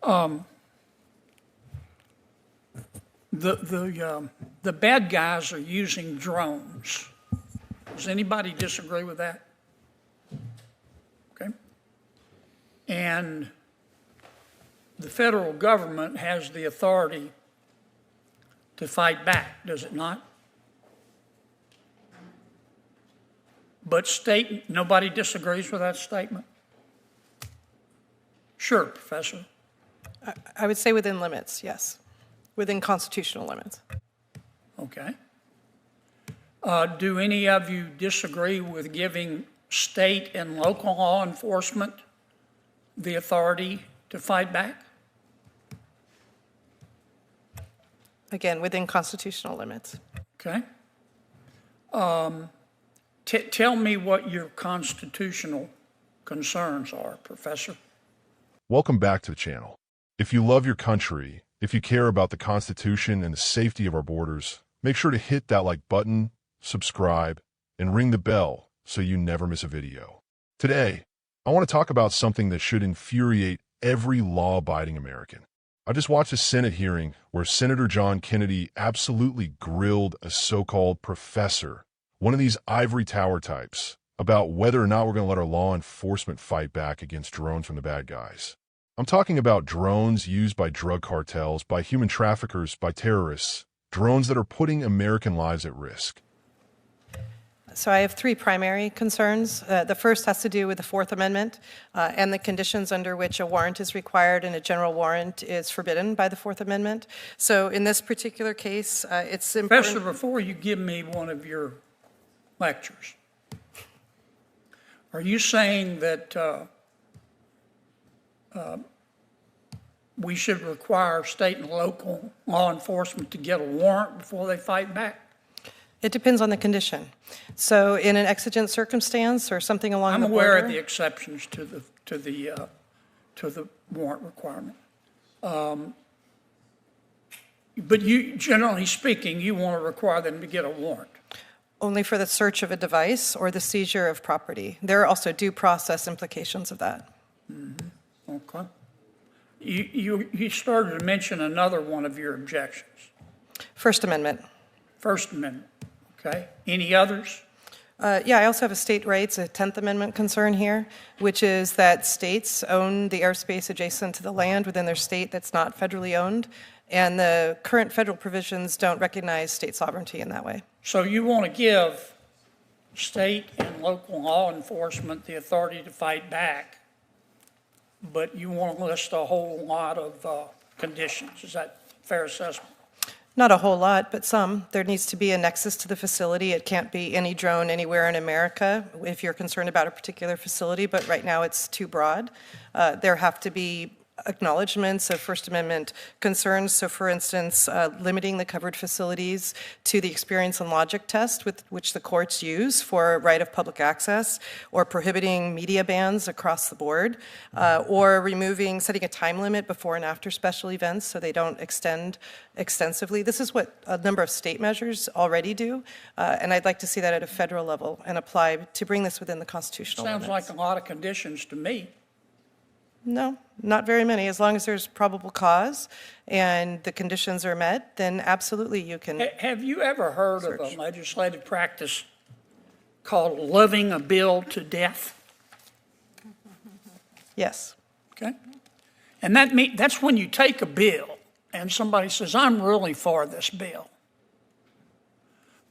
The bad guys are using drones. Does anybody disagree with that? Okay. And the federal government has the authority to fight back, does it not? But nobody disagrees with that statement? Sure, Professor. I would say within limits, yes. Within constitutional limits. Okay. Do any of you disagree with giving state and local law enforcement the authority to fight back? Again, within constitutional limits. Okay. Tell me what your constitutional concerns are, Professor. Welcome back to the channel. If you love your country, if you care about the Constitution and the safety of our borders, make sure to hit that like button, subscribe, and ring the bell so you never miss a video. Today, I want to talk about something that should infuriate every law-abiding American. I just watched a Senate hearing where Senator John Kennedy absolutely grilled a so-called professor, one of these ivory tower types, about whether or not we're going to let our law enforcement fight back against drones from the bad guys. I'm talking about drones used by drug cartels, by human traffickers, by terrorists, drones that are putting American lives at risk. So I have three primary concerns. The first has to do with the Fourth Amendment and the conditions under which a warrant is required and a general warrant is forbidden by the Fourth Amendment. So in this particular case, it's important... Professor, before you give me one of your lectures, are you saying that we should require state and local law enforcement to get a warrant before they fight back? It depends on the condition. So in an exigent circumstance or something along the border... I'm aware of the exceptions to the warrant requirement. But you, generally speaking, you want to require them to get a warrant. Only for the search of a device or the seizure of property. There are also due process implications of that. Mm-hmm. Okay. You started to mention another one of your objections. First Amendment. First Amendment. Okay. Any others? Yeah, I also have a state rights, a 10th Amendment concern here, which is that states own the airspace adjacent to the land within their state that's not federally owned, and the current federal provisions don't recognize state sovereignty in that way. So you want to give state and local law enforcement the authority to fight back, but you want to list a whole lot of conditions. Is that a fair assessment? Not a whole lot, but some. There needs to be a nexus to the facility. It can't be any drone anywhere in America if you're concerned about a particular facility, but right now it's too broad. There have to be acknowledgments of First Amendment concerns. So for instance, limiting the covered facilities to the experience and logic test with which the courts use for right of public access, or prohibiting media bans across the board, or setting a time limit before and after special events so they don't extend extensively. This is what a number of state measures already do, and I'd like to see that at a federal level and apply to bring this within the constitutional limits. Sounds like a lot of conditions to me. No, not very many. As long as there's probable cause and the conditions are met, then absolutely you can. Have you ever heard of a legislative practice called living a bill to death? Yes. Okay. And that's when you take a bill and somebody says, I'm really for this bill.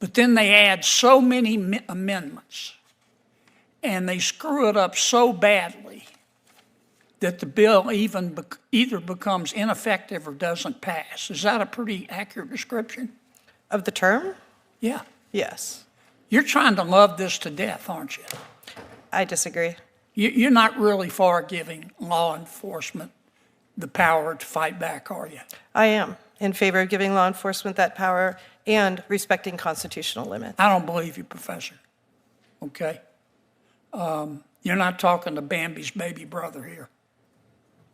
But then they add so many amendments and they screw it up so badly that the bill either becomes ineffective or doesn't pass. Is that a pretty accurate description? Of the term? Yeah. Yes. You're trying to love this to death, aren't you? I disagree. You're not really for giving law enforcement the power to fight back, are you? I am in favor of giving law enforcement that power and respecting constitutional limits. I don't believe you, Professor. Okay? You're not talking to Bambi's baby brother here.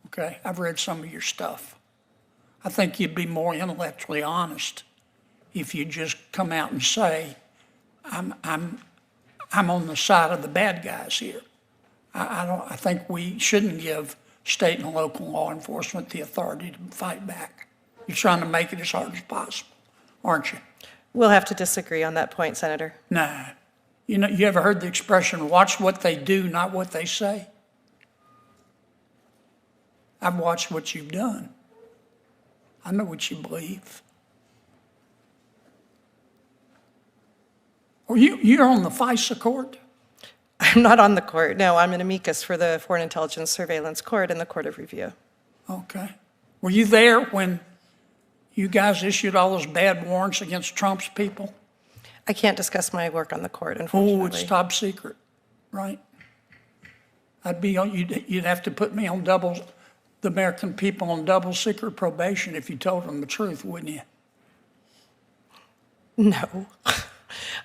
Okay, I've read some of your stuff. I think you'd be more intellectually honest if you just come out and say, I'm on the side of the bad guys here. I think we shouldn't give state and local law enforcement the authority to fight back. You're trying to make it as hard as possible, aren't you? We'll have to disagree on that point, Senator. Nah. You ever heard the expression, watch what they do, not what they say? I've watched what you've done. I know what you believe. Or you're on the FISA court? I'm not on the court. No, I'm an amicus for the Foreign Intelligence Surveillance Court and the Court of Review. Okay. Were you there when you guys issued all those bad warrants against Trump's people? I can't discuss my work on the court, unfortunately. Oh, it's top secret, right? You'd have to put me on the American people on double secret probation if you told them the truth, wouldn't you? No.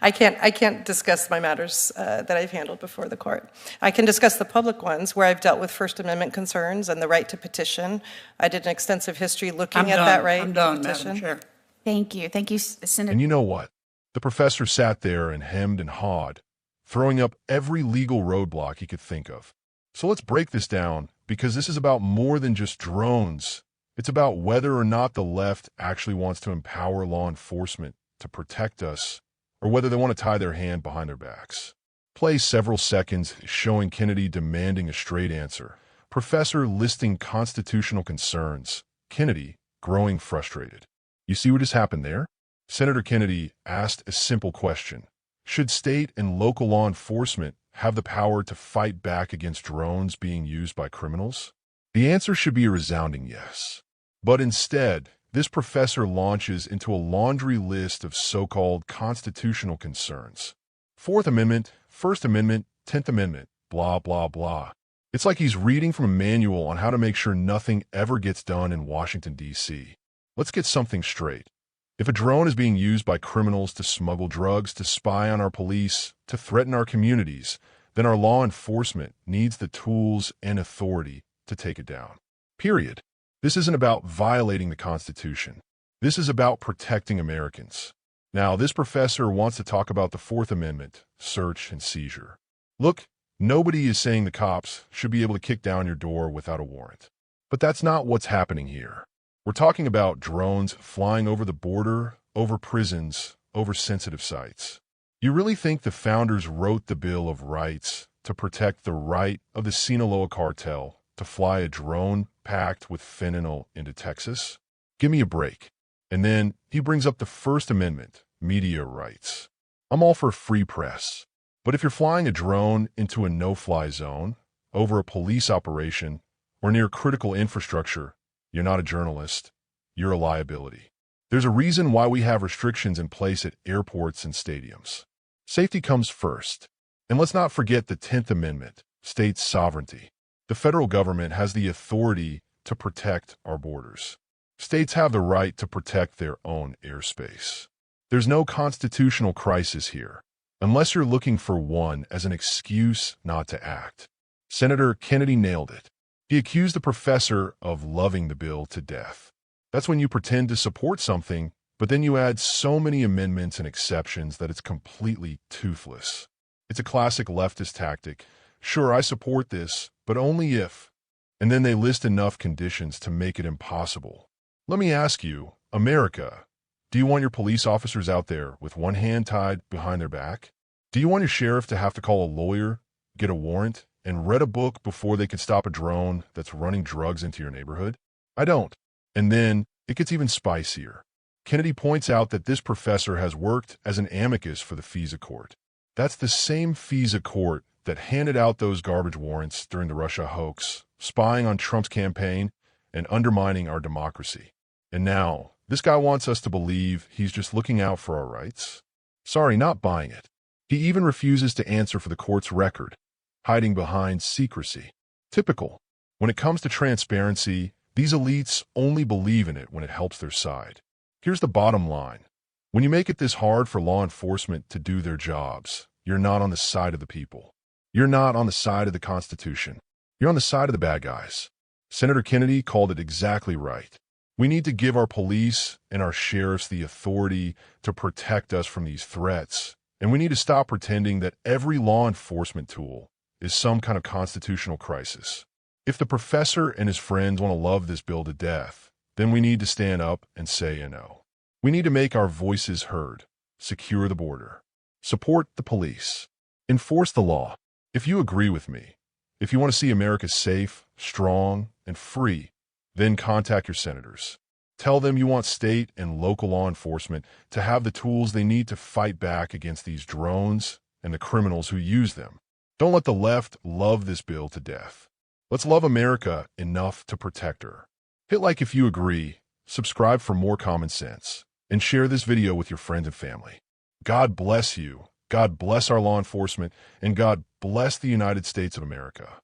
I can't discuss my matters that I've handled before the court. I can discuss the public ones where I've dealt with First Amendment concerns and the right to petition. I did an extensive history looking at that right I'm done, to petition. Madam Chair. Thank you. Thank you, Senator. And you know what? The professor sat there and hemmed and hawed, throwing up every legal roadblock he could think of. So let's break this down, because this is about more than just drones. It's about whether or not the left actually wants to empower law enforcement to protect us, or whether they want to tie their hand behind their backs. Play several seconds showing Kennedy demanding a straight answer, Professor listing constitutional concerns, Kennedy growing frustrated. You see what just happened there? Senator Kennedy asked a simple question. Should state and local law enforcement have the power to fight back against drones being used by criminals? The answer should be a resounding yes. But instead, this professor launches into a laundry list of so-called constitutional concerns. Fourth Amendment, First Amendment, 10th Amendment, blah, blah, blah. It's like he's reading from a manual on how to make sure nothing ever gets done in Washington, D.C. Let's get something straight. If a drone is being used by criminals to smuggle drugs, to spy on our police, to threaten our communities, then our law enforcement needs the tools and authority to take it down. Period. This isn't about violating the Constitution. This is about protecting Americans. Now, this professor wants to talk about the Fourth Amendment, search and seizure. Look, nobody is saying the cops should be able to kick down your door without a warrant. But that's not what's happening here. We're talking about drones flying over the border, over prisons, over sensitive sites. You really think the founders wrote the Bill of Rights to protect the right of the Sinaloa cartel to fly a drone packed with fentanyl into Texas? Give me a break. And then he brings up the First Amendment, media rights. I'm all for free press. But if you're flying a drone into a no-fly zone, over a police operation, or near critical infrastructure, you're not a journalist. You're a liability. There's a reason why we have restrictions in place at airports and stadiums. Safety comes first. And let's not forget the 10th Amendment, state sovereignty. The federal government has the authority to protect our borders. States have the right to protect their own airspace. There's no constitutional crisis here, unless you're looking for one as an excuse not to act. Senator Kennedy nailed it. He accused the professor of loving the bill to death. That's when you pretend to support something, but then you add so many amendments and exceptions that it's completely toothless. It's a classic leftist tactic. Sure, I support this, but only if. And then they list enough conditions to make it impossible. Let me ask you, America, do you want your police officers out there with one hand tied behind their back? Do you want your sheriff to have to call a lawyer, get a warrant, and read a book before they can stop a drone that's running drugs into your neighborhood? I don't. And then it gets even spicier. Kennedy points out that this professor has worked as an amicus for the FISA court. That's the same FISA court that handed out those garbage warrants during the Russia hoax, spying on Trump's campaign and undermining our democracy. And now, this guy wants us to believe he's just looking out for our rights? Sorry, not buying it. He even refuses to answer for the court's record, hiding behind secrecy. Typical. When it comes to transparency, these elites only believe in it when it helps their side. Here's the bottom line. When you make it this hard for law enforcement to do their jobs, you're not on the side of the people. You're not on the side of the Constitution. You're on the side of the bad guys. Senator Kennedy called it exactly right. We need to give our police and our sheriffs the authority to protect us from these threats. And we need to stop pretending that every law enforcement tool is some kind of constitutional crisis. If the professor and his friends want to love this bill to death, then we need to stand up and say no. We need to make our voices heard, secure the border, support the police, enforce the law. If you agree with me, if you want to see America safe, strong, and free, then contact your senators. Tell them you want state and local law enforcement to have the tools they need to fight back against these drones and the criminals who use them. Don't let the left love this bill to death. Let's love America enough to protect her. Hit like if you agree, subscribe for more common sense, and share this video with your friends and family. God bless you, God bless our law enforcement, and God bless the United States of America.